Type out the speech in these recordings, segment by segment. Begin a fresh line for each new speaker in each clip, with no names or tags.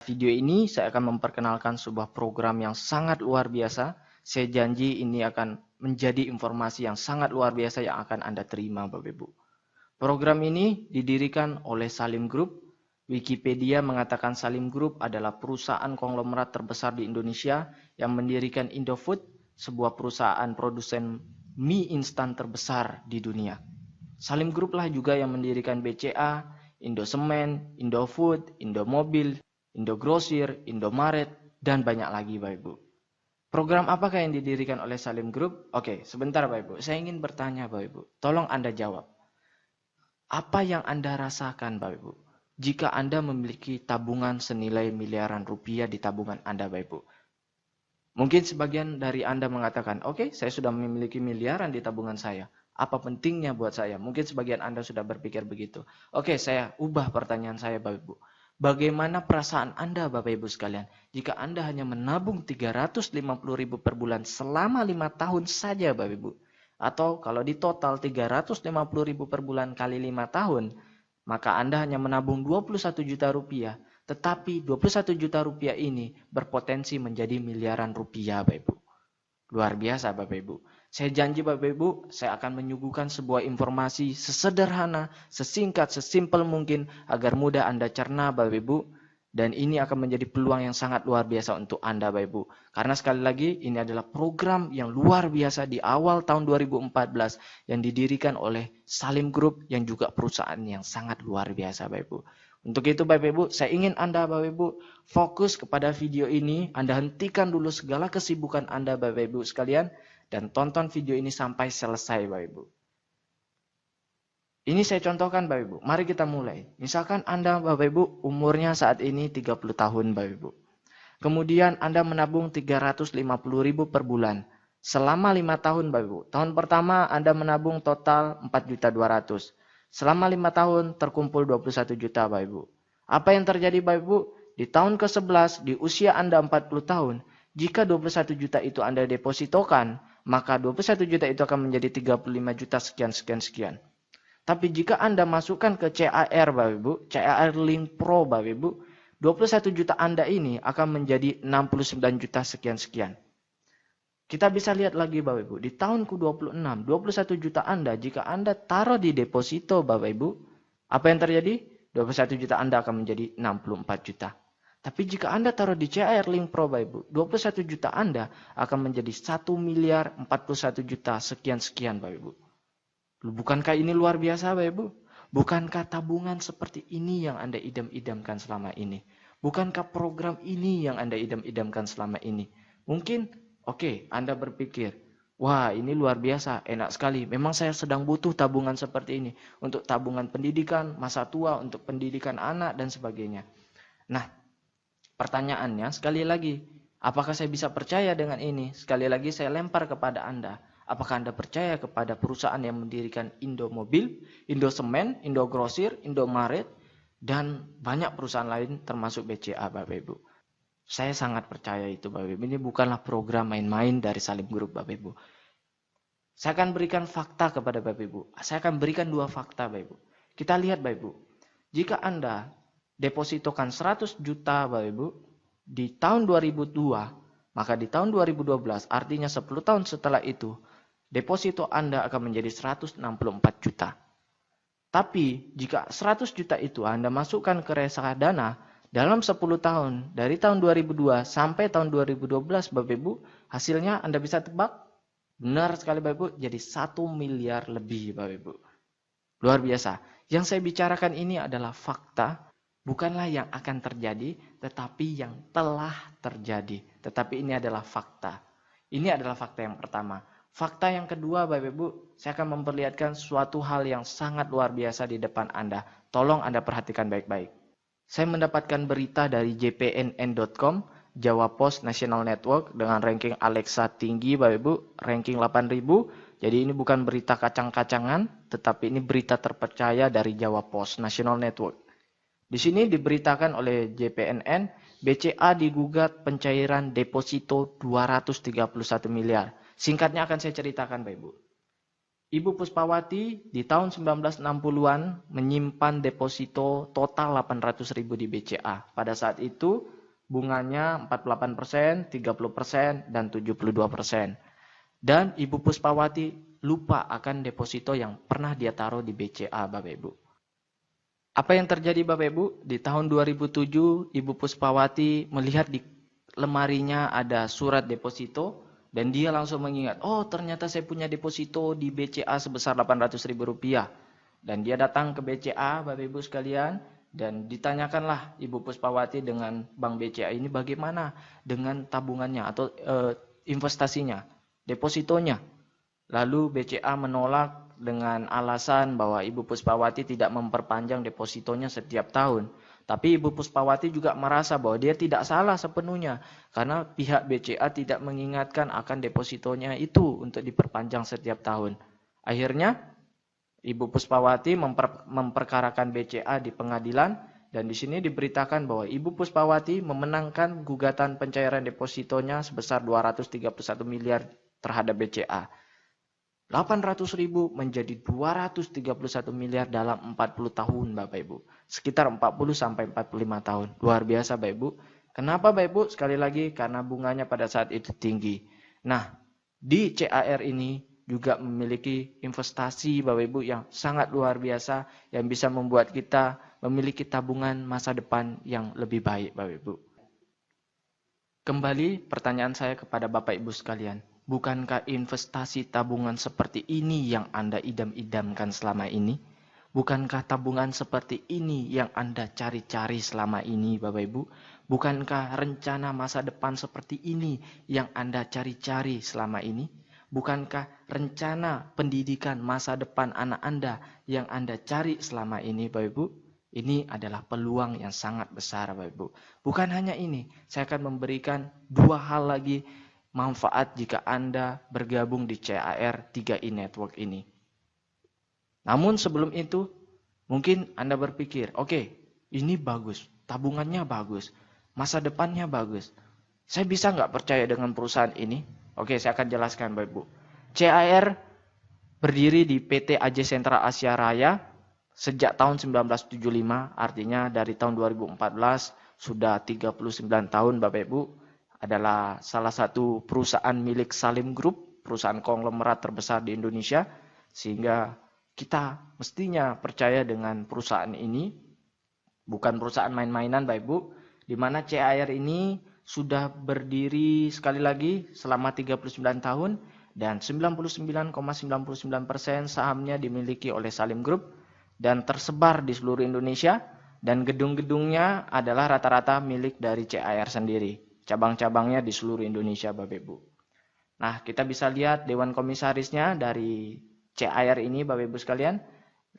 Video ini saya akan memperkenalkan sebuah program yang sangat luar biasa. Saya janji ini akan menjadi informasi yang sangat luar biasa yang akan Anda terima, Bapak Ibu. Program ini didirikan oleh Salim Group. Wikipedia mengatakan Salim Group adalah perusahaan konglomerat terbesar di Indonesia yang mendirikan Indofood, sebuah perusahaan produsen mie instan terbesar di dunia. Salim Group lah juga yang mendirikan BCA, Indosemen, Indofood, Indomobil, Indogrosir, Indomaret, dan banyak lagi Bapak Ibu. Program apakah yang didirikan oleh Salim Group? Oke, sebentar Bapak Ibu. Saya ingin bertanya Bapak Ibu. Tolong Anda jawab. Apa yang Anda rasakan Bapak Ibu? Jika Anda memiliki tabungan senilai miliaran rupiah di tabungan Anda Bapak Ibu. Mungkin sebagian dari Anda mengatakan, oke, saya sudah memiliki miliaran di tabungan saya. Apa pentingnya buat saya? Mungkin sebagian Anda sudah berpikir begitu. Oke, saya ubah pertanyaan saya Bapak Ibu. Bagaimana perasaan Anda Bapak Ibu sekalian jika Anda hanya menabung 350.000 per bulan selama 5 tahun saja Bapak Ibu? Atau kalau di total 350.000 per bulan kali 5 tahun, maka Anda hanya menabung 21 juta rupiah. Tetapi 21 juta rupiah ini berpotensi menjadi miliaran rupiah Bapak Ibu. Luar biasa Bapak Ibu. Saya janji Bapak Ibu, saya akan menyuguhkan sebuah informasi sesederhana, sesingkat, sesimpel mungkin agar mudah Anda cerna Bapak Ibu. Dan ini akan menjadi peluang yang sangat luar biasa untuk Anda Bapak Ibu. Karena sekali lagi ini adalah program yang luar biasa di awal tahun 2014 yang didirikan oleh Salim Group yang juga perusahaan yang sangat luar biasa Bapak Ibu. Untuk itu Bapak Ibu, saya ingin Anda Bapak Ibu fokus kepada video ini. Anda hentikan dulu segala kesibukan Anda Bapak Ibu sekalian dan tonton video ini sampai selesai Bapak Ibu. Ini saya contohkan Bapak Ibu. Mari kita mulai. Misalkan Anda Bapak Ibu umurnya saat ini 30 tahun Bapak Ibu. Kemudian Anda menabung 350.000 per bulan. Selama 5 tahun Bapak Ibu. Tahun pertama Anda menabung total 4.200.000. Selama 5 tahun terkumpul 21 juta Bapak Ibu. Apa yang terjadi Bapak Ibu? Di tahun ke-11 di usia Anda 40 tahun. Jika 21 juta itu Anda depositokan, maka 21 juta itu akan menjadi 35 juta sekian. Tapi jika Anda masukkan ke CAR Bapak Ibu, CAR Link Pro Bapak Ibu, 21 juta Anda ini akan menjadi 69 juta sekian. Kita bisa lihat lagi Bapak Ibu, di tahun ke-26, 21 juta Anda, jika Anda taruh di deposito Bapak Ibu, apa yang terjadi? 21 juta Anda akan menjadi 64 juta. Tapi jika Anda taruh di CAR Link Pro Bapak Ibu, 21 juta Anda akan menjadi 1 miliar 41 juta sekian Bapak Ibu. Bukankah ini luar biasa Bapak Ibu? Bukankah tabungan seperti ini yang Anda idam-idamkan selama ini? Bukankah program ini yang Anda idam-idamkan selama ini? Mungkin, oke, Anda berpikir, wah ini luar biasa, enak sekali. Memang saya sedang butuh tabungan seperti ini. Untuk tabungan pendidikan, masa tua, untuk pendidikan anak, dan sebagainya. Nah, pertanyaannya sekali lagi, apakah saya bisa percaya dengan ini? Sekali lagi saya lempar kepada Anda. Apakah Anda percaya kepada perusahaan yang mendirikan Indomobil, Indosemen, Indogrosir, Indomaret, dan banyak perusahaan lain termasuk BCA Bapak Ibu? Saya sangat percaya itu Bapak Ibu. Ini bukanlah program main-main dari Salim Group Bapak Ibu. Saya akan berikan fakta kepada Bapak Ibu. Saya akan berikan 2 fakta Bapak Ibu. Kita lihat Bapak Ibu. Jika Anda depositokan 100 juta Bapak Ibu di tahun 2002, maka di tahun 2012 artinya 10 tahun setelah itu deposito Anda akan menjadi 164 juta. Tapi jika 100 juta itu Anda masukkan ke reksadana dalam 10 tahun dari tahun 2002 sampai tahun 2012 Bapak Ibu, hasilnya Anda bisa tebak? Benar sekali Bapak Ibu, jadi 1 miliar lebih Bapak Ibu. Luar biasa. Yang saya bicarakan ini adalah fakta, bukanlah yang akan terjadi, tetapi yang telah terjadi. Tetapi ini adalah fakta. Ini adalah fakta yang pertama. Fakta yang kedua Bapak Ibu, saya akan memperlihatkan suatu hal yang sangat luar biasa di depan Anda. Tolong Anda perhatikan baik-baik. Saya mendapatkan berita dari jpnn.com, Jawa Post National Network dengan ranking Alexa tinggi Bapak Ibu, ranking 8.000. Jadi ini bukan berita kacang-kacangan, tetapi ini berita terpercaya dari Jawa Post National Network. Di sini diberitakan oleh JPNN, BCA digugat pencairan deposito 231 miliar. Singkatnya akan saya ceritakan Bapak Ibu. Ibu Puspawati di tahun 1960-an menyimpan deposito total 800.000 di BCA. Pada saat itu bunganya 48%, 30%, dan 72%. Dan Ibu Puspawati lupa akan deposito yang pernah dia taruh di BCA, Bapak Ibu. Apa yang terjadi Bapak Ibu? Di tahun 2007, Ibu Puspawati melihat di lemarinya ada surat deposito dan dia langsung mengingat, oh ternyata saya punya deposito di BCA sebesar Rp800.000. Dan dia datang ke BCA, Bapak Ibu sekalian, dan ditanyakanlah Ibu Puspawati dengan Bank BCA ini bagaimana dengan tabungannya atau investasinya, depositonya. Lalu BCA menolak dengan alasan bahwa Ibu Puspawati tidak memperpanjang depositonya setiap tahun. Tapi Ibu Puspawati juga merasa bahwa dia tidak salah sepenuhnya. Karena pihak BCA tidak mengingatkan akan depositonya itu untuk diperpanjang setiap tahun. Akhirnya Ibu Puspawati memperkarakan BCA di pengadilan. Dan di sini diberitakan bahwa Ibu Puspawati memenangkan gugatan pencairan depositonya sebesar 231 miliar terhadap BCA. 800.000 menjadi 231 miliar dalam 40 tahun Bapak Ibu. Sekitar 40 sampai 45 tahun. Luar biasa Bapak Ibu. Kenapa Bapak Ibu? Sekali lagi karena bunganya pada saat itu tinggi. Nah, di CAR ini juga memiliki investasi Bapak Ibu yang sangat luar biasa yang bisa membuat kita memiliki tabungan masa depan yang lebih baik Bapak Ibu. Kembali pertanyaan saya kepada Bapak Ibu sekalian. Bukankah investasi tabungan seperti ini yang Anda idam-idamkan selama ini? Bukankah tabungan seperti ini yang Anda cari-cari selama ini Bapak Ibu? Bukankah rencana masa depan seperti ini yang Anda cari-cari selama ini? Bukankah rencana pendidikan masa depan anak Anda yang Anda cari selama ini Bapak Ibu? Ini adalah peluang yang sangat besar Bapak Ibu. Bukan hanya ini, saya akan memberikan dua hal lagi manfaat jika Anda bergabung di CAR 3i Network ini. Namun sebelum itu, mungkin Anda berpikir, oke, ini bagus, tabungannya bagus, masa depannya bagus. Saya bisa nggak percaya dengan perusahaan ini? Oke, saya akan jelaskan Bapak Ibu. CAR berdiri di PT AJ Sentra Asia Raya sejak tahun 1975, artinya dari tahun 2014 sudah 39 tahun Bapak Ibu. Adalah salah satu perusahaan milik Salim Group, perusahaan konglomerat terbesar di Indonesia. Sehingga kita mestinya percaya dengan perusahaan ini. Bukan perusahaan main-mainan Bapak Ibu. Di mana CAR ini sudah berdiri sekali lagi selama 39 tahun. Dan 99,99% sahamnya dimiliki oleh Salim Group. Dan tersebar di seluruh Indonesia. Dan gedung-gedungnya adalah rata-rata milik dari CAR sendiri. Cabang-cabangnya di seluruh Indonesia Bapak Ibu. Nah, kita bisa lihat Dewan Komisarisnya dari CAR ini Bapak Ibu sekalian.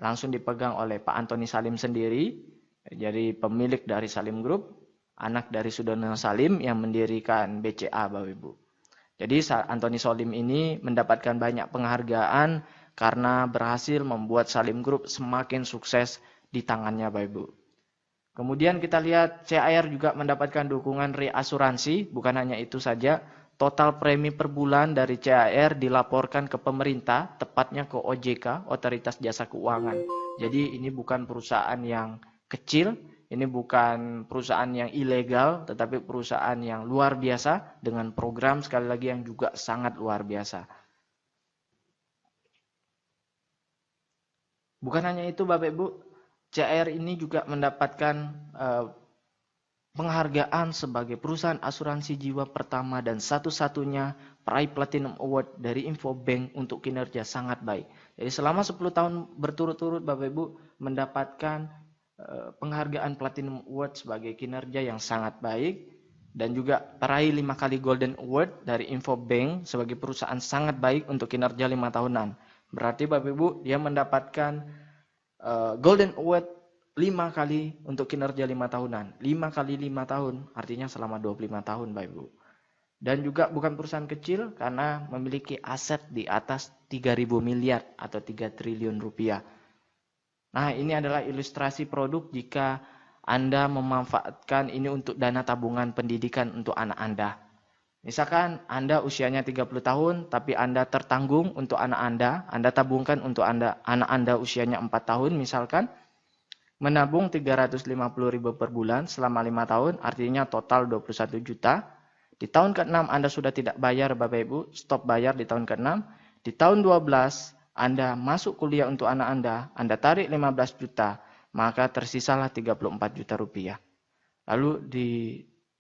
Langsung dipegang oleh Pak Antoni Salim sendiri. Jadi pemilik dari Salim Group. Anak dari Sudono Salim yang mendirikan BCA Bapak Ibu. Jadi Antoni Salim ini mendapatkan banyak penghargaan karena berhasil membuat Salim Group semakin sukses di tangannya Bapak Ibu. Kemudian kita lihat CAR juga mendapatkan dukungan reasuransi. Bukan hanya itu saja, total premi per bulan dari CAR dilaporkan ke pemerintah, tepatnya ke OJK, Otoritas Jasa Keuangan. Jadi ini bukan perusahaan yang kecil, ini bukan perusahaan yang ilegal, tetapi perusahaan yang luar biasa dengan program sekali lagi yang juga sangat luar biasa. Bukan hanya itu Bapak Ibu, CAR ini juga mendapatkan penghargaan sebagai perusahaan asuransi jiwa pertama dan satu-satunya peraih Platinum Award dari Infobank untuk kinerja sangat baik. Jadi selama 10 tahun berturut-turut Bapak Ibu mendapatkan penghargaan Platinum Award sebagai kinerja yang sangat baik. Dan juga peraih 5 kali Golden Award dari Infobank sebagai perusahaan sangat baik untuk kinerja 5 tahunan. Berarti Bapak Ibu dia mendapatkan Golden Award 5 kali untuk kinerja 5 tahunan. 5 kali 5 tahun artinya selama 25 tahun Bapak Ibu. Dan juga bukan perusahaan kecil karena memiliki aset di atas 3.000 miliar atau 3 triliun rupiah. Nah ini adalah ilustrasi produk jika Anda memanfaatkan ini untuk dana tabungan pendidikan untuk anak Anda. Misalkan Anda usianya 30 tahun, tapi Anda tertanggung untuk anak Anda tabungkan untuk anak Anda usianya 4 tahun misalkan, menabung 350.000 per bulan selama 5 tahun, artinya total 21 juta. Di tahun ke-6 Anda sudah tidak bayar Bapak Ibu, stop bayar di tahun ke-6. Di tahun 12 Anda masuk kuliah untuk anak Anda tarik 15 juta, maka tersisalah 34 juta rupiah. Lalu di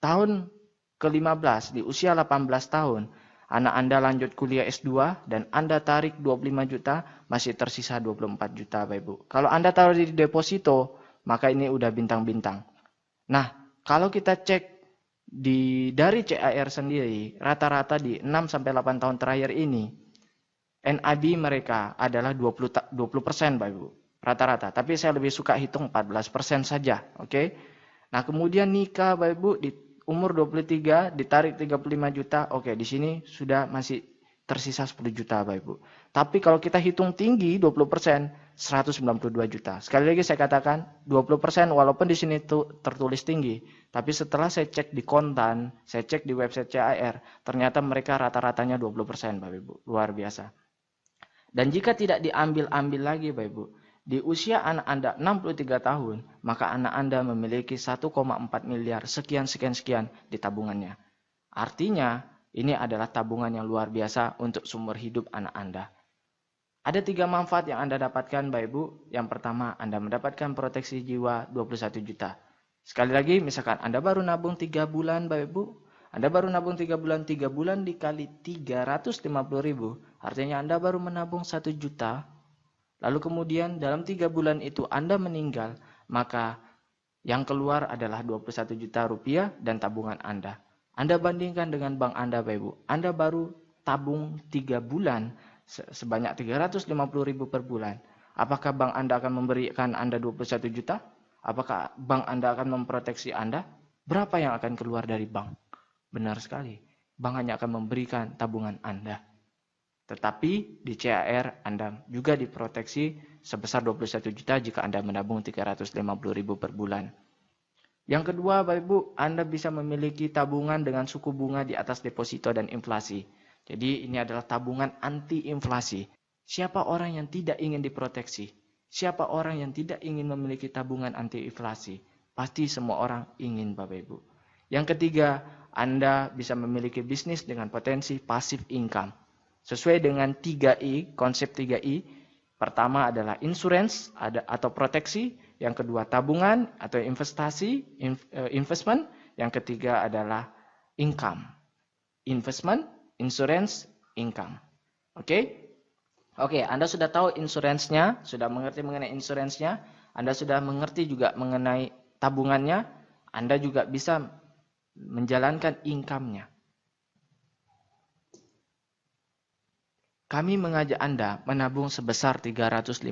tahun ke-15, di usia 18 tahun, anak Anda lanjut kuliah S2 dan Anda tarik 25 juta, masih tersisa 24 juta Bapak Ibu. Kalau Anda taruh di deposito, maka ini udah bintang-bintang. Nah, kalau kita cek dari CAR sendiri, rata-rata di 6-8 tahun terakhir ini, NAB mereka adalah 20% Bapak Ibu. Rata-rata. Tapi saya lebih suka hitung 14% saja. Oke? Nah, kemudian nikah Bapak Ibu di umur 23 ditarik 35 juta. Oke, di sini sudah masih tersisa 10 juta Bapak Ibu. Tapi kalau kita hitung tinggi 20%, 192 juta. Sekali lagi saya katakan 20% walaupun di sini tertulis tinggi, tapi setelah saya cek di kontan, saya cek di website CAR, ternyata mereka rata-ratanya 20% Bapak Ibu. Luar biasa. Dan jika tidak diambil-ambil lagi Bapak Ibu, di usia anak Anda 63 tahun, maka anak Anda memiliki 1,4 miliar sekian di tabungannya. Artinya, ini adalah tabungan yang luar biasa untuk sumber hidup anak Anda. Ada 3 manfaat yang Anda dapatkan Bapak Ibu. Yang pertama, Anda mendapatkan proteksi jiwa 21 juta. Sekali lagi, misalkan Anda baru nabung 3 bulan Bapak Ibu. Anda baru nabung 3 bulan dikali 350.000. Artinya Anda baru menabung 1 juta. Lalu kemudian dalam 3 bulan itu Anda meninggal, maka yang keluar adalah 21 juta rupiah dan tabungan Anda. Anda bandingkan dengan bank Anda Bapak Ibu. Anda baru tabung 3 bulan sebanyak 350.000 per bulan. Apakah bank Anda akan memberikan Anda 21 juta? Apakah bank Anda akan memproteksi Anda? Berapa yang akan keluar dari bank? Benar sekali. Bank hanya akan memberikan tabungan Anda. Tetapi di CAR Anda juga diproteksi sebesar 21 juta jika Anda menabung 350.000 per bulan. Yang kedua, Bapak Ibu, Anda bisa memiliki tabungan dengan suku bunga di atas deposito dan inflasi. Jadi ini adalah tabungan anti inflasi. Siapa orang yang tidak ingin diproteksi? Siapa orang yang tidak ingin memiliki tabungan anti inflasi? Pasti semua orang ingin Bapak Ibu. Yang ketiga, Anda bisa memiliki bisnis dengan potensi passive income. Sesuai dengan 3I, konsep 3I, pertama adalah insurance atau proteksi, yang kedua tabungan atau investasi, investment, yang ketiga adalah income. Investment, insurance, income. Oke? Oke, Anda sudah tahu insurance-nya, sudah mengerti mengenai insurance-nya, Anda sudah mengerti juga mengenai tabungannya, Anda juga bisa menjalankan income-nya. Kami mengajak Anda menabung sebesar 350.000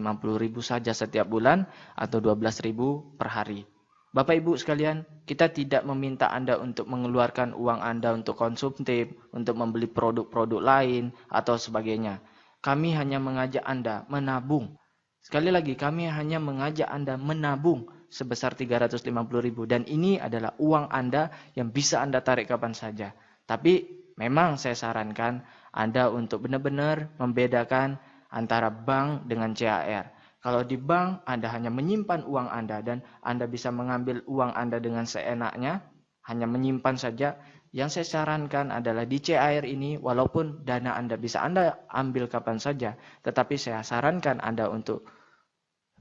saja setiap bulan atau 12.000 per hari. Bapak Ibu sekalian, kita tidak meminta Anda untuk mengeluarkan uang Anda untuk konsumtif, untuk membeli produk-produk lain atau sebagainya. Kami hanya mengajak Anda menabung. Sekali lagi, kami hanya mengajak Anda menabung sebesar 350.000 dan ini adalah uang Anda yang bisa Anda tarik kapan saja. Tapi memang saya sarankan Anda untuk benar-benar membedakan antara bank dengan CAR. Kalau di bank Anda hanya menyimpan uang Anda dan Anda bisa mengambil uang Anda dengan seenaknya, hanya menyimpan saja. Yang saya sarankan adalah di CAR ini walaupun dana Anda bisa Anda ambil kapan saja, tetapi saya sarankan Anda untuk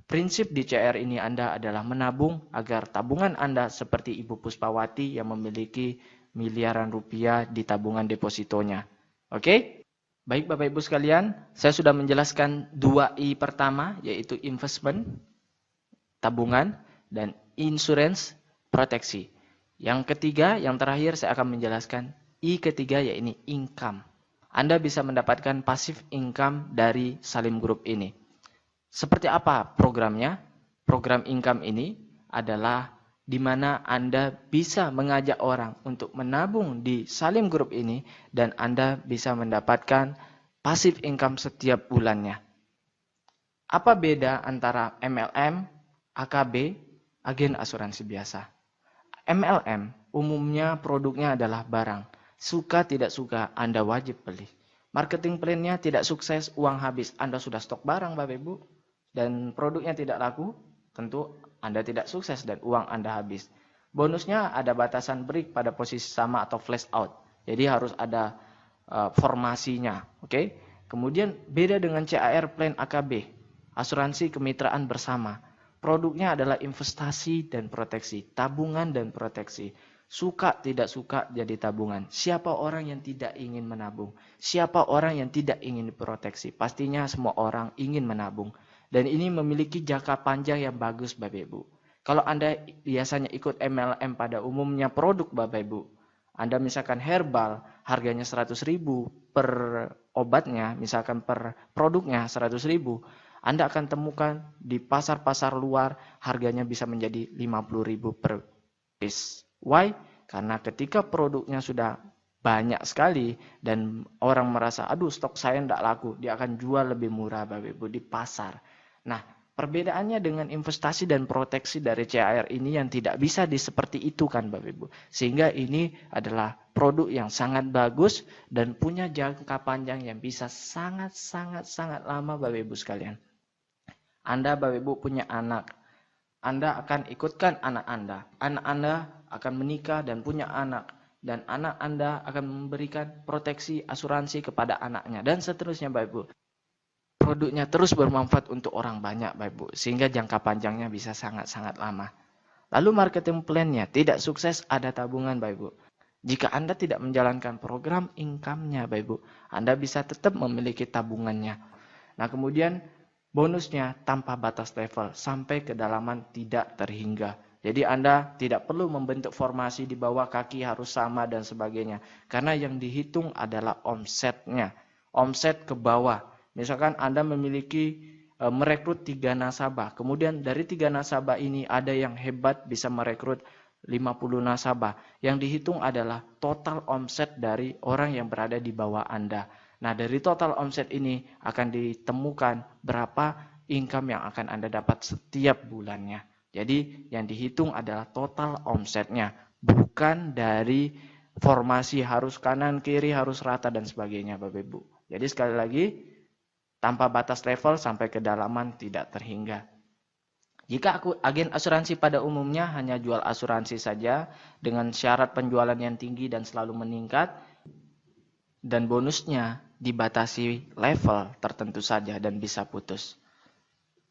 prinsip di CAR ini Anda adalah menabung agar tabungan Anda seperti Ibu Puspawati yang memiliki miliaran rupiah di tabungan depositonya. Oke? Baik Bapak Ibu sekalian, saya sudah menjelaskan 2I pertama, yaitu investment, tabungan, dan insurance, proteksi. Yang ketiga, yang terakhir saya akan menjelaskan I ketiga, yaitu income. Anda bisa mendapatkan passive income dari Salim Group ini. Seperti apa programnya? Program income ini adalah di mana Anda bisa mengajak orang untuk menabung di Salim Group ini dan Anda bisa mendapatkan passive income setiap bulannya. Apa beda antara MLM, AKB, agen asuransi biasa? MLM umumnya produknya adalah barang. Suka tidak suka, Anda wajib beli. Marketing plan-nya tidak sukses, uang habis. Anda sudah stok barang Bapak Ibu, dan produknya tidak laku, tentu Anda tidak sukses dan uang Anda habis. Bonusnya ada batasan break pada posisi sama atau flash out. Jadi harus ada formasinya. Oke? Kemudian beda dengan CAR Plan AKB, asuransi kemitraan bersama. Produknya adalah investasi dan proteksi, tabungan dan proteksi. Suka tidak suka jadi tabungan. Siapa orang yang tidak ingin menabung? Siapa orang yang tidak ingin diproteksi? Pastinya semua orang ingin menabung. Dan ini memiliki jangka panjang yang bagus Bapak Ibu. Kalau Anda biasanya ikut MLM pada umumnya produk Bapak Ibu, Anda misalkan herbal, harganya 100.000 per obatnya, misalkan per produknya 100.000, Anda akan temukan di pasar-pasar luar harganya bisa menjadi 50.000 per piece. Why? Karena ketika produknya sudah banyak sekali dan orang merasa, aduh stok saya tidak laku, dia akan jual lebih murah Bapak Ibu di pasar. Nah, perbedaannya dengan investasi dan proteksi dari CAR ini yang tidak bisa seperti itu kan Bapak Ibu. Sehingga ini adalah produk yang sangat bagus dan punya jangka panjang yang bisa sangat lama Bapak Ibu sekalian. Anda Bapak Ibu punya anak, Anda akan ikutkan anak Anda. Anak Anda akan menikah dan punya anak. Dan anak Anda akan memberikan proteksi asuransi kepada anaknya. Dan seterusnya Bapak Ibu. Produknya terus bermanfaat untuk orang banyak Bapak Ibu. Sehingga jangka panjangnya bisa sangat lama. Lalu marketing plan-nya tidak sukses, ada tabungan Bapak Ibu. Jika Anda tidak menjalankan program income-nya Bapak Ibu, Anda bisa tetap memiliki tabungannya. Nah kemudian bonusnya tanpa batas level, sampai kedalaman tidak terhingga. Jadi Anda tidak perlu membentuk formasi di bawah kaki harus sama dan sebagainya. Karena yang dihitung adalah omsetnya. Omset ke bawah. Misalkan Anda memiliki merekrut 3 nasabah. Kemudian dari 3 nasabah ini ada yang hebat bisa merekrut 50 nasabah. Yang dihitung adalah total omset dari orang yang berada di bawah Anda. Nah dari total omset ini akan ditemukan berapa income yang akan Anda dapat setiap bulannya. Jadi yang dihitung adalah total omsetnya, bukan dari formasi harus kanan, kiri, harus rata dan sebagainya Bapak Ibu. Jadi sekali lagi, tanpa batas level sampai kedalaman tidak terhingga. Jika agen asuransi pada umumnya hanya jual asuransi saja dengan syarat penjualan yang tinggi dan selalu meningkat, dan bonusnya dibatasi level tertentu saja dan bisa putus.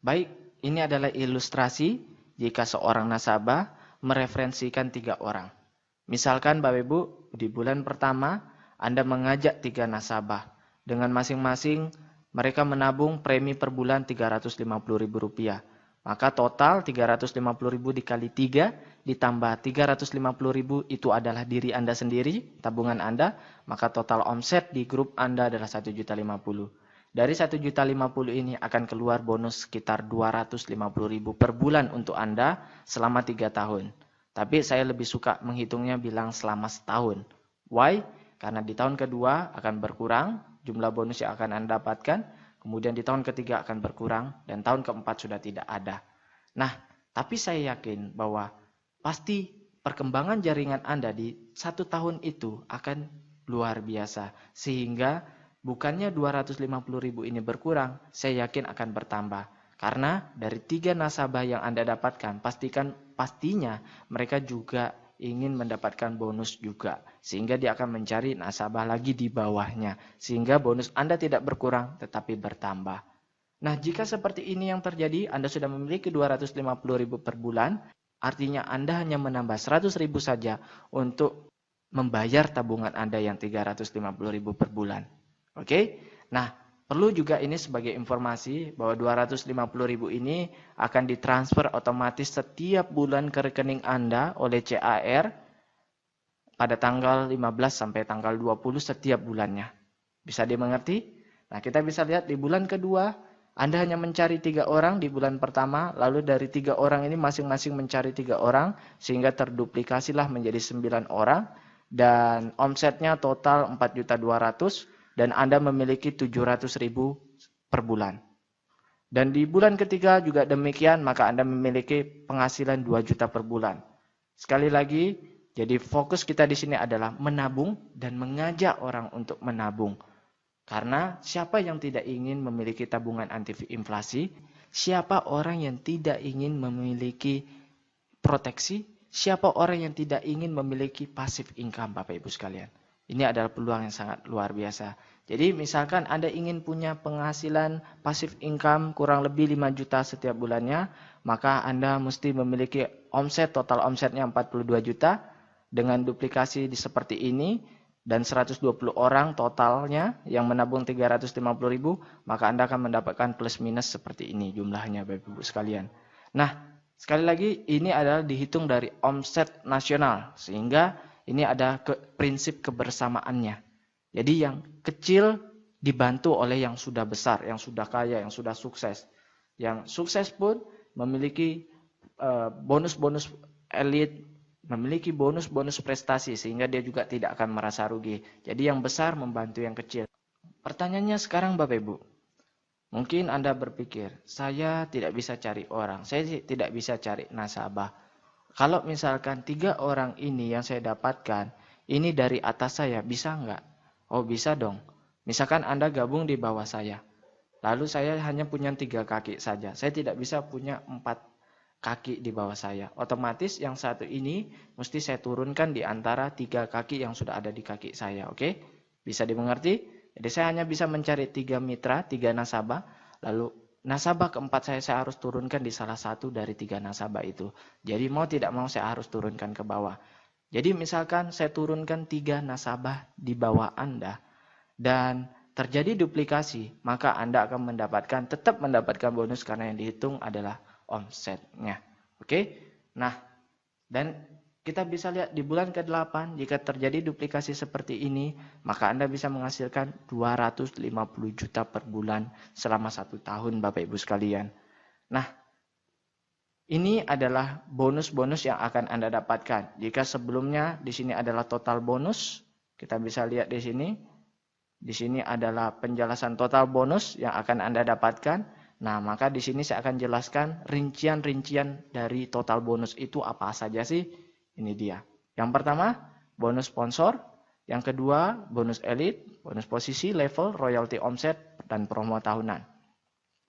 Baik, ini adalah ilustrasi jika seorang nasabah mereferensikan 3 orang. Misalkan Bapak Ibu, di bulan pertama Anda mengajak 3 nasabah. Dengan masing-masing mereka menabung premi per bulan Rp350.000. Maka total 350.000 dikali 3 ditambah 350.000 itu adalah diri Anda sendiri, tabungan Anda. Maka total omset di grup Anda adalah 1.050.000. Dari 1.050.000 ini akan keluar bonus sekitar 250.000 per bulan untuk Anda selama 3 tahun. Tapi saya lebih suka menghitungnya bilang selama setahun. Why? Karena di tahun kedua akan berkurang jumlah bonus yang akan Anda dapatkan. Kemudian di tahun ketiga akan berkurang dan tahun keempat sudah tidak ada. Nah, tapi saya yakin bahwa pasti perkembangan jaringan Anda di 1 tahun itu akan luar biasa. Sehingga bukannya 250.000 ini berkurang, saya yakin akan bertambah. Karena dari 3 nasabah yang Anda dapatkan, pastinya mereka juga ingin mendapatkan bonus juga. Sehingga dia akan mencari nasabah lagi di bawahnya. Sehingga bonus Anda tidak berkurang, tetapi bertambah. Nah, jika seperti ini yang terjadi, Anda sudah memiliki 250.000 per bulan, artinya Anda hanya menambah 100.000 saja untuk membayar tabungan Anda yang 350.000 per bulan. Oke, nah perlu juga ini sebagai informasi bahwa 250.000 ini akan ditransfer otomatis setiap bulan ke rekening Anda oleh CAR pada tanggal 15 sampai tanggal 20 setiap bulannya. Bisa dimengerti? Nah kita bisa lihat di bulan kedua Anda hanya mencari 3 orang di bulan pertama, lalu dari 3 orang ini masing-masing mencari 3 orang sehingga terduplikasilah menjadi 9 orang dan omsetnya total 4.200.000. Dan Anda memiliki 700.000 per bulan. Dan di bulan ketiga juga demikian, maka Anda memiliki penghasilan 2 juta per bulan. Sekali lagi, Jadi fokus kita di sini adalah menabung dan mengajak orang untuk menabung. Karena siapa yang tidak ingin memiliki tabungan anti inflasi? Siapa orang yang tidak ingin memiliki proteksi? Siapa orang yang tidak ingin memiliki passive income, Bapak Ibu sekalian? Ini adalah peluang yang sangat luar biasa. Jadi misalkan Anda ingin punya penghasilan passive income kurang lebih 5 juta setiap bulannya, maka Anda mesti memiliki total omsetnya 42 juta dengan duplikasi seperti ini dan 120 orang totalnya yang menabung 350.000, maka Anda akan mendapatkan plus minus seperti ini jumlahnya Bapak Ibu sekalian. Nah, sekali lagi ini adalah dihitung dari omset nasional sehingga ini ada prinsip kebersamaannya. Jadi yang kecil dibantu oleh yang sudah besar, yang sudah kaya, yang sudah sukses. Yang sukses pun memiliki bonus-bonus elit, memiliki bonus-bonus prestasi sehingga dia juga tidak akan merasa rugi. Jadi yang besar membantu yang kecil. Pertanyaannya sekarang Bapak Ibu. Mungkin Anda berpikir, saya tidak bisa cari orang, saya tidak bisa cari nasabah. Kalau misalkan 3 orang ini yang saya dapatkan, ini dari atas saya, bisa nggak? Oh bisa dong. Misalkan Anda gabung di bawah saya. Lalu saya hanya punya 3 kaki saja. Saya tidak bisa punya 4 kaki di bawah saya. Otomatis yang satu ini mesti saya turunkan di antara 3 kaki yang sudah ada di kaki saya. Oke? Bisa dimengerti? Jadi saya hanya bisa mencari 3 mitra, 3 nasabah. Lalu nasabah keempat saya harus turunkan di salah satu dari 3 nasabah itu. Jadi mau tidak mau saya harus turunkan ke bawah. Jadi misalkan saya turunkan 3 nasabah di bawah Anda. Dan terjadi duplikasi, maka Anda akan tetap mendapatkan bonus karena yang dihitung adalah omsetnya. Oke? Nah, dan kita bisa lihat di bulan ke-8, jika terjadi duplikasi seperti ini, maka Anda bisa menghasilkan 250 juta per bulan selama 1 tahun, Bapak Ibu sekalian. Nah, ini adalah bonus-bonus yang akan Anda dapatkan. Jika sebelumnya di sini adalah total bonus, kita bisa lihat di sini. Di sini adalah penjelasan total bonus yang akan Anda dapatkan. Nah, maka di sini saya akan jelaskan rincian-rincian dari total bonus itu apa saja sih. Ini dia. Yang pertama, bonus sponsor. Yang kedua, bonus elit, bonus posisi, level, royalty omset, dan promo tahunan.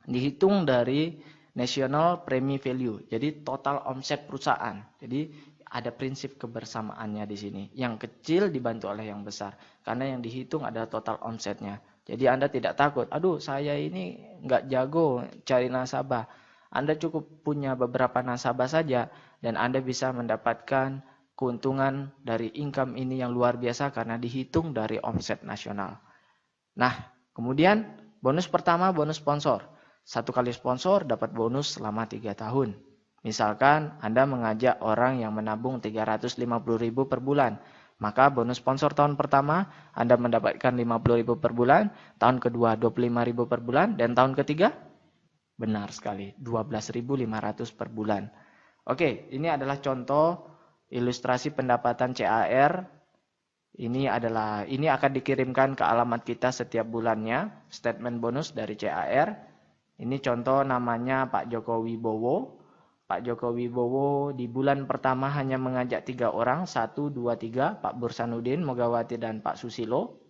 Dihitung dari national premi value. Jadi total omset perusahaan. Jadi ada prinsip kebersamaannya di sini. Yang kecil dibantu oleh yang besar. Karena yang dihitung adalah total omsetnya. Jadi Anda tidak takut, aduh saya ini nggak jago cari nasabah. Anda cukup punya beberapa nasabah saja dan Anda bisa mendapatkan keuntungan dari income ini yang luar biasa karena dihitung dari omset nasional. Nah, kemudian bonus pertama bonus sponsor. 1 kali sponsor dapat bonus selama 3 tahun. Misalkan Anda mengajak orang yang menabung 350.000 per bulan. Maka bonus sponsor tahun pertama Anda mendapatkan 50.000 per bulan, tahun kedua 25.000 per bulan, dan tahun ketiga benar sekali 12.500 per bulan. Oke, ini adalah contoh ilustrasi pendapatan CAR. Ini akan dikirimkan ke alamat kita setiap bulannya, statement bonus dari CAR. Ini contoh namanya Pak Joko Wibowo. Pak Joko Wibowo di bulan pertama hanya mengajak 3 orang, 1, 2, 3, Pak Bursanuddin, Mogawati, dan Pak Susilo.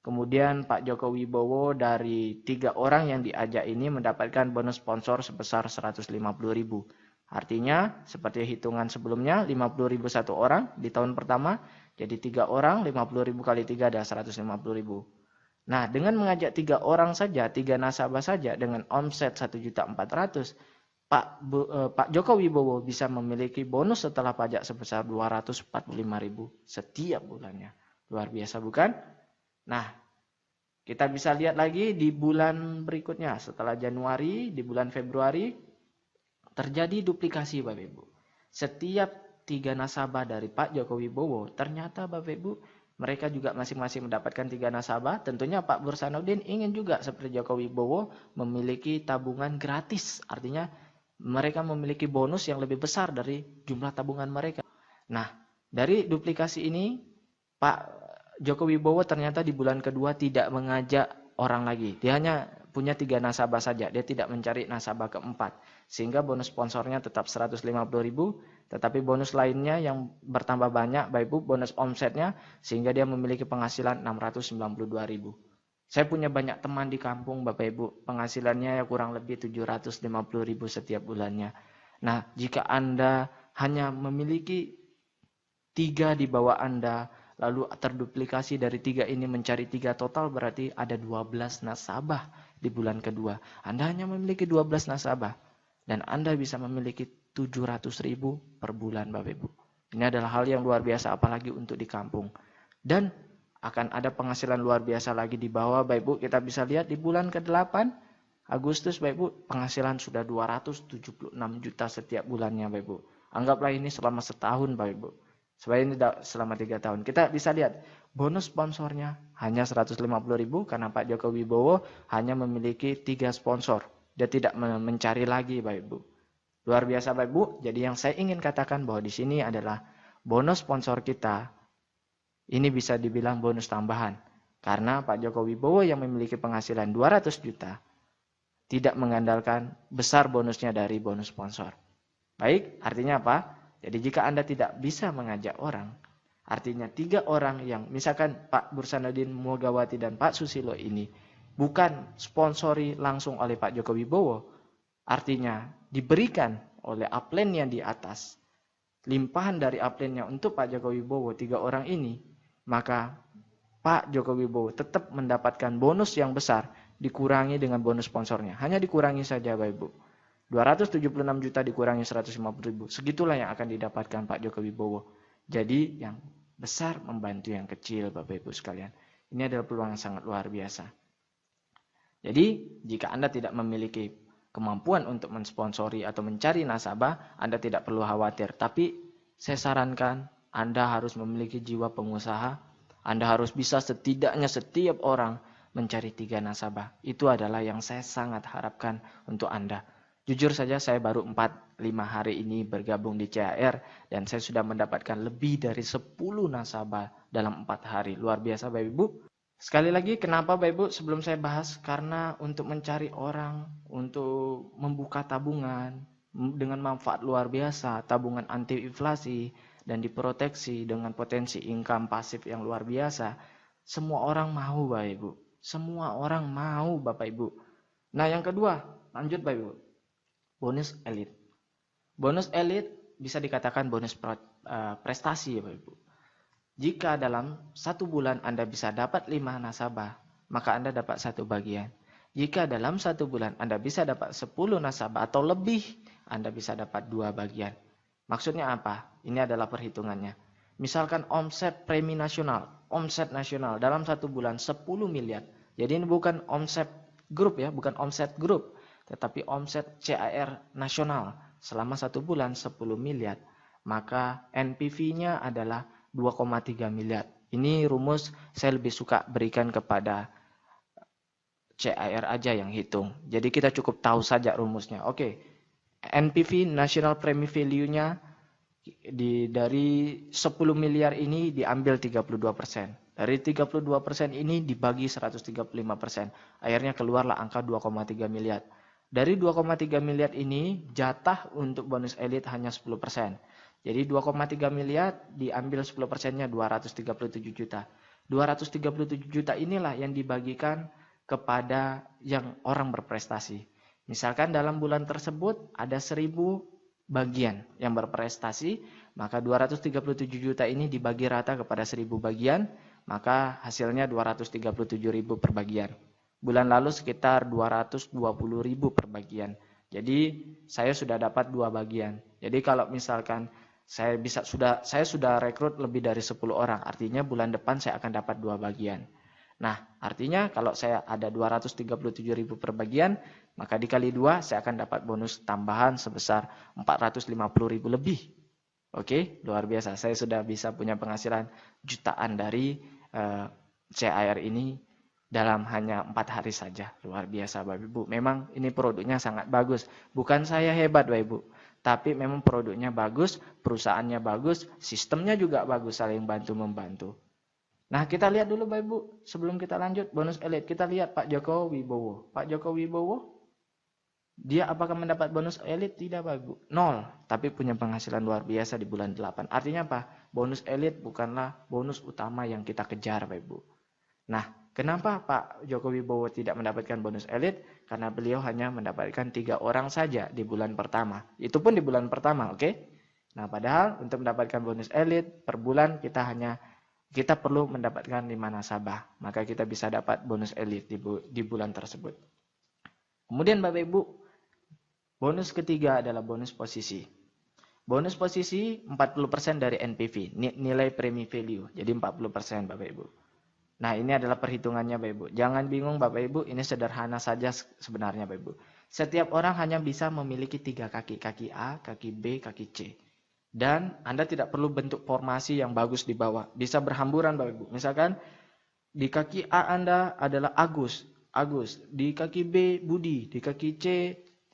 Kemudian Pak Joko Wibowo dari 3 orang yang diajak ini mendapatkan bonus sponsor sebesar 150.000. Artinya seperti hitungan sebelumnya 50.000 1 orang di tahun pertama. Jadi 3 orang 50.000 kali 3 adalah 150.000. Nah dengan mengajak 3 orang saja, 3 nasabah saja dengan omset 1.400.000. Pak Joko Wibowo bisa memiliki bonus setelah pajak sebesar 245.000 setiap bulannya. Luar biasa bukan? Nah, kita bisa lihat lagi di bulan berikutnya. Setelah Januari, di bulan Februari, terjadi duplikasi Bapak Ibu. Setiap 3 nasabah dari Pak Joko Wibowo, ternyata Bapak Ibu, mereka juga masing-masing mendapatkan 3 nasabah. Tentunya Pak Bursanuddin ingin juga seperti Joko Wibowo memiliki tabungan gratis. Artinya mereka memiliki bonus yang lebih besar dari jumlah tabungan mereka. Nah, dari duplikasi ini, Pak Joko Wibowo ternyata di bulan kedua tidak mengajak orang lagi. Dia hanya punya 3 nasabah saja. Dia tidak mencari nasabah keempat. Sehingga bonus sponsornya tetap 150.000 Tetapi bonus lainnya yang bertambah banyak Bapak Ibu, bonus omsetnya sehingga dia memiliki penghasilan 692.000. Saya punya banyak teman di kampung Bapak Ibu, penghasilannya ya kurang lebih 750.000 setiap bulannya. Nah, jika Anda hanya memiliki 3 di bawah Anda, lalu terduplikasi dari 3 ini mencari 3 total, berarti ada 12 nasabah di bulan kedua. Anda hanya memiliki 12 nasabah dan Anda bisa memiliki 700.000 per bulan Bapak Ibu. Ini adalah hal yang luar biasa apalagi untuk di kampung. Dan akan ada penghasilan luar biasa lagi di bawah Bapak Ibu. Kita bisa lihat di bulan ke-8 Agustus Bapak Ibu, penghasilan sudah 276 juta setiap bulannya Bapak Ibu. Anggaplah ini selama setahun Bapak Ibu. Sebenarnya ini selama 3 tahun. Kita bisa lihat bonus sponsornya hanya 150.000 karena Pak Joko Wibowo hanya memiliki 3 sponsor. Dia tidak mencari lagi Bapak Ibu. Luar biasa Bapak Ibu. Jadi yang saya ingin katakan bahwa di sini adalah bonus sponsor kita ini bisa dibilang bonus tambahan. Karena Pak Joko Wibowo yang memiliki penghasilan 200 juta tidak mengandalkan besar bonusnya dari bonus sponsor. Baik, artinya apa? Jadi jika Anda tidak bisa mengajak orang, artinya 3 orang yang misalkan Pak Bursanuddin Mogawati dan Pak Susilo ini bukan sponsori langsung oleh Pak Joko Wibowo, artinya diberikan oleh upline yang di atas, limpahan dari upline-nya untuk Pak Joko Wibowo 3 orang ini, maka Pak Joko Wibowo tetap mendapatkan bonus yang besar dikurangi dengan bonus sponsornya. Hanya dikurangi saja Bapak Ibu. 276 juta dikurangi 150.000. Segitulah yang akan didapatkan Pak Joko Wibowo. Jadi yang besar membantu yang kecil Bapak Ibu sekalian. Ini adalah peluang yang sangat luar biasa. Jadi jika Anda tidak memiliki kemampuan untuk mensponsori atau mencari nasabah, Anda tidak perlu khawatir. Tapi saya sarankan Anda harus memiliki jiwa pengusaha. Anda harus bisa setidaknya setiap orang mencari 3 nasabah. Itu adalah yang saya sangat harapkan untuk Anda. Jujur saja saya baru 4-5 hari ini bergabung di CAR dan saya sudah mendapatkan lebih dari 10 nasabah dalam 4 hari. Luar biasa Bapak Ibu. Sekali lagi kenapa Bapak Ibu sebelum saya bahas, karena untuk mencari orang, untuk membuka tabungan dengan manfaat luar biasa, tabungan anti inflasi dan diproteksi dengan potensi income pasif yang luar biasa. Semua orang mau Bapak Ibu. Semua orang mau Bapak Ibu. Nah yang kedua, lanjut Bapak Ibu. Bonus elit. Bonus elit bisa dikatakan bonus prestasi ya Bapak Ibu. Jika dalam 1 bulan Anda bisa dapat 5 nasabah, maka Anda dapat 1 bagian. Jika dalam 1 bulan Anda bisa dapat 10 nasabah atau lebih, Anda bisa dapat 2 bagian. Maksudnya apa? Ini adalah perhitungannya. Misalkan omset premi nasional, omset nasional dalam 1 bulan 10 miliar. Jadi ini bukan omset grup ya, bukan omset grup. Tetapi omset CAR nasional selama 1 bulan 10 miliar. Maka NPV-nya adalah 2,3 miliar. Ini rumus saya lebih suka berikan kepada CAR aja yang hitung. Jadi kita cukup tahu saja rumusnya. Oke, NPV National Premi Value-nya dari 10 miliar ini diambil 32%. Dari 32% ini dibagi 135%. Akhirnya keluarlah angka 2,3 miliar. Dari 2,3 miliar ini jatah untuk bonus elit hanya 10%. Jadi 2,3 miliar diambil 10%-nya 237 juta. 237 juta inilah yang dibagikan kepada yang orang berprestasi. Misalkan dalam bulan tersebut ada 1.000 bagian yang berprestasi, maka 237 juta ini dibagi rata kepada 1.000 bagian, maka hasilnya 237.000 per bagian. Bulan lalu sekitar 220.000 per bagian. Jadi saya sudah dapat 2 bagian. Jadi kalau misalkan saya sudah rekrut lebih dari 10 orang, artinya bulan depan saya akan dapat 2 bagian. Nah, artinya kalau saya ada 237.000 per bagian, maka dikali 2 saya akan dapat bonus tambahan sebesar 450.000 lebih. Oke, luar biasa. Saya sudah bisa punya penghasilan jutaan dari CAR ini dalam hanya 4 hari saja. Luar biasa Bapak Ibu. Memang ini produknya sangat bagus. Bukan saya hebat Bapak Ibu. Tapi memang produknya bagus, perusahaannya bagus, sistemnya juga bagus, saling bantu-membantu. Nah kita lihat dulu Bapak Ibu. Sebelum kita lanjut bonus elit, kita lihat Pak Joko Wibowo. Pak Joko Wibowo Dia apakah mendapat bonus elit? Tidak, Bapak Ibu. 0. Tapi punya penghasilan luar biasa di bulan 8. Artinya apa? Bonus elit bukanlah bonus utama yang kita kejar, Bapak Ibu. Nah, kenapa Pak Joko Wibowo tidak mendapatkan bonus elit? Karena beliau hanya mendapatkan 3 orang saja di bulan pertama. Itu pun di bulan pertama, oke? Nah, padahal untuk mendapatkan bonus elit per bulan kita perlu mendapatkan 5 nasabah. Maka kita bisa dapat bonus elit di bulan tersebut. Kemudian Bapak Ibu, bonus ketiga adalah bonus posisi. Bonus posisi 40% dari NPV, nilai premi value. Jadi 40% Bapak Ibu. Nah, ini adalah perhitungannya Bapak Ibu. Jangan bingung Bapak Ibu, ini sederhana saja sebenarnya Bapak Ibu. Setiap orang hanya bisa memiliki 3 kaki. Kaki A, kaki B, kaki C. Dan Anda tidak perlu bentuk formasi yang bagus di bawah. Bisa berhamburan Bapak Ibu. Misalkan di kaki A Anda adalah Agus. Di kaki B Budi. Di kaki C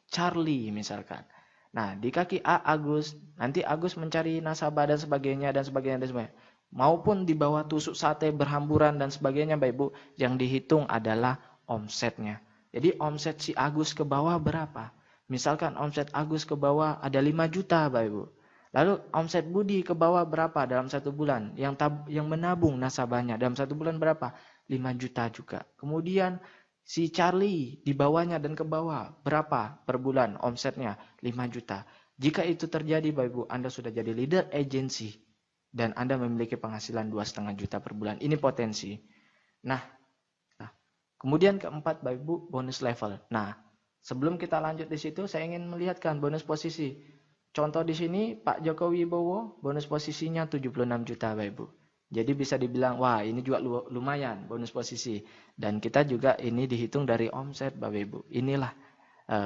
Charlie misalkan. Nah, di kaki A Agus. Nanti Agus mencari nasabah dan sebagainya dan sebagainya dan sebagainya. Maupun di bawah tusuk sate berhamburan dan sebagainya Bapak Ibu. Yang dihitung adalah omsetnya. Jadi omset si Agus ke bawah berapa? Misalkan omset Agus ke bawah ada 5 juta Bapak Ibu. Lalu omset Budi ke bawah berapa dalam 1 bulan? Yang menabung nasabahnya dalam 1 bulan berapa? 5 juta juga. Kemudian si Charlie di bawahnya dan ke bawah berapa per bulan omsetnya? 5 juta. Jika itu terjadi Bapak Ibu, Anda sudah jadi leader agency dan Anda memiliki penghasilan 2,5 juta per bulan. Ini potensi. Nah, kemudian keempat Bapak Ibu, bonus level. Nah, sebelum kita lanjut di situ, saya ingin melihatkan bonus posisi. Contoh di sini Pak Joko Wibowo bonus posisinya 76 juta Bapak Ibu. Jadi bisa dibilang wah ini juga lumayan bonus posisi. Dan kita juga ini dihitung dari omset Bapak Ibu. Inilah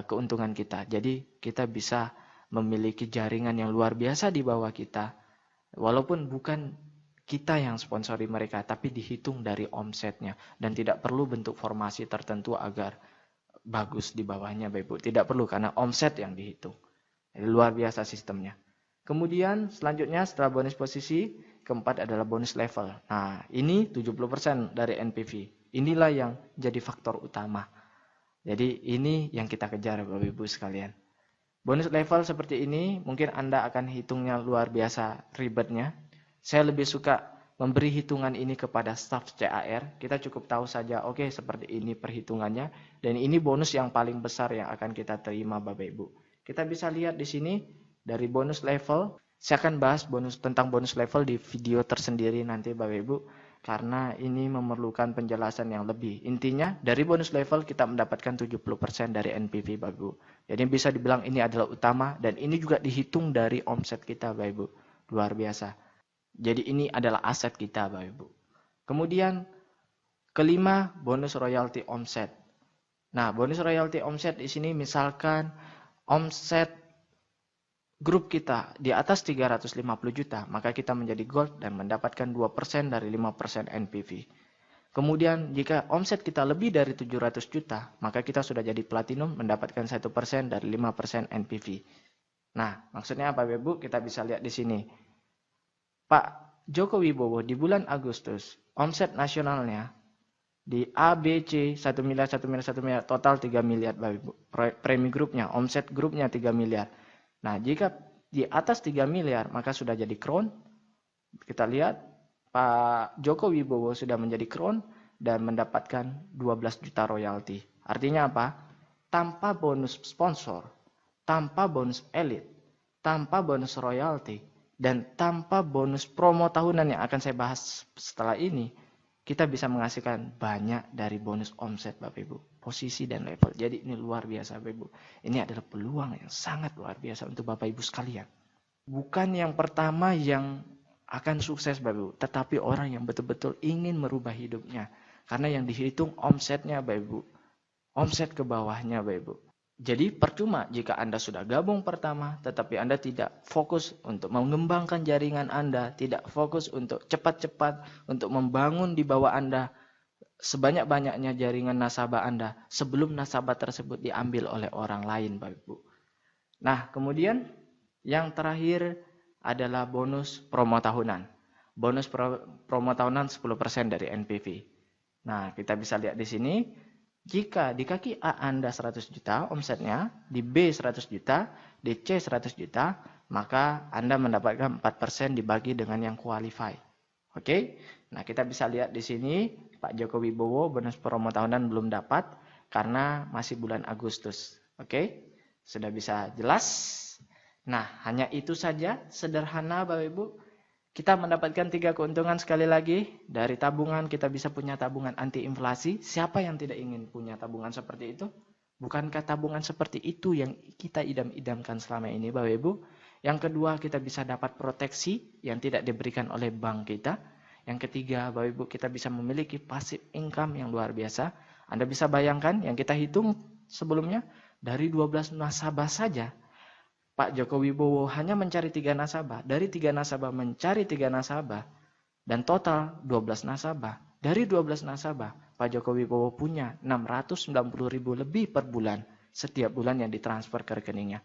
keuntungan kita. Jadi kita bisa memiliki jaringan yang luar biasa di bawah kita. Walaupun bukan kita yang sponsori mereka tapi dihitung dari omsetnya. Dan tidak perlu bentuk formasi tertentu agar bagus di bawahnya Bapak Ibu. Tidak perlu karena omset yang dihitung. Jadi, luar biasa sistemnya. Kemudian selanjutnya setelah bonus posisi, keempat adalah bonus level. Nah, ini 70% dari NPV. Inilah yang jadi faktor utama. Jadi ini yang kita kejar Bapak Ibu sekalian. Bonus level seperti ini mungkin Anda akan hitungnya luar biasa ribetnya. Saya lebih suka memberi hitungan ini kepada staf CAR. Kita cukup tahu saja, oke, seperti ini perhitungannya. Dan ini bonus yang paling besar yang akan kita terima Bapak Ibu. Kita bisa lihat di sini dari bonus level. Saya akan bahas tentang bonus level di video tersendiri nanti Bapak Ibu. Karena ini memerlukan penjelasan yang lebih. Intinya dari bonus level kita mendapatkan 70% dari NPV Bapak Ibu. Jadi bisa dibilang ini adalah utama. Dan ini juga dihitung dari omset kita Bapak Ibu. Luar biasa. Jadi ini adalah aset kita Bapak Ibu. Kemudian kelima bonus royalty omset. Nah bonus royalty omset di sini misalkan omset grup kita di atas 350 juta, maka kita menjadi gold dan mendapatkan 2% dari 5% NPV. Kemudian jika omset kita lebih dari 700 juta, maka kita sudah jadi platinum mendapatkan 1% dari 5% NPV. Nah, maksudnya apa Bapak Ibu? Kita bisa lihat di sini. Pak Joko Wibowo di bulan Agustus, omset nasionalnya di A, B, C, 1 miliar, total 3 miliar Bapak Ibu. Premi grupnya, omset grupnya 3 miliar. Nah, jika di atas 3 miliar, maka sudah jadi crown. Kita lihat, Pak Joko Wibowo sudah menjadi crown dan mendapatkan 12 juta royalti. Artinya apa? Tanpa bonus sponsor, tanpa bonus elit, tanpa bonus royalti, dan tanpa bonus promo tahunan yang akan saya bahas setelah ini, kita bisa menghasilkan banyak dari bonus omset Bapak Ibu, posisi dan level. Jadi ini luar biasa Bapak Ibu. Ini adalah peluang yang sangat luar biasa untuk Bapak Ibu sekalian. Bukan yang pertama yang akan sukses Bapak Ibu, tetapi orang yang betul-betul ingin merubah hidupnya. Karena yang dihitung omsetnya Bapak Ibu. Omset ke bawahnya Bapak Ibu. Jadi percuma jika Anda sudah gabung pertama, tetapi Anda tidak fokus untuk mengembangkan jaringan Anda, tidak fokus untuk cepat-cepat, untuk membangun di bawah Anda sebanyak-banyaknya jaringan nasabah Anda, sebelum nasabah tersebut diambil oleh orang lain, Bapak Ibu. Nah, kemudian yang terakhir adalah bonus promo tahunan. Bonus promo tahunan 10% dari NPV. Nah, kita bisa lihat di sini, Jika di kaki A Anda 100 juta omsetnya, di B 100 juta, di C 100 juta, maka Anda mendapatkan 4% dibagi dengan yang qualify. Oke? Nah, kita bisa lihat di sini Pak Joko Wibowo bonus promo tahunan belum dapat karena masih bulan Agustus. Oke? Sudah bisa jelas? Nah, hanya itu saja, sederhana Bapak Ibu. Kita mendapatkan 3 keuntungan sekali lagi. Dari tabungan kita bisa punya tabungan anti inflasi. Siapa yang tidak ingin punya tabungan seperti itu? Bukankah tabungan seperti itu yang kita idam-idamkan selama ini Bapak Ibu? Yang kedua, kita bisa dapat proteksi yang tidak diberikan oleh bank kita. Yang ketiga, Bapak Ibu, kita bisa memiliki passive income yang luar biasa. Anda bisa bayangkan yang kita hitung sebelumnya, dari 12 nasabah saja Pak Joko Wibowo hanya mencari 3 nasabah. Dari 3 nasabah mencari 3 nasabah. Dan total 12 nasabah. Dari 12 nasabah, Pak Joko Wibowo punya 690.000 lebih per bulan. Setiap bulan yang ditransfer ke rekeningnya.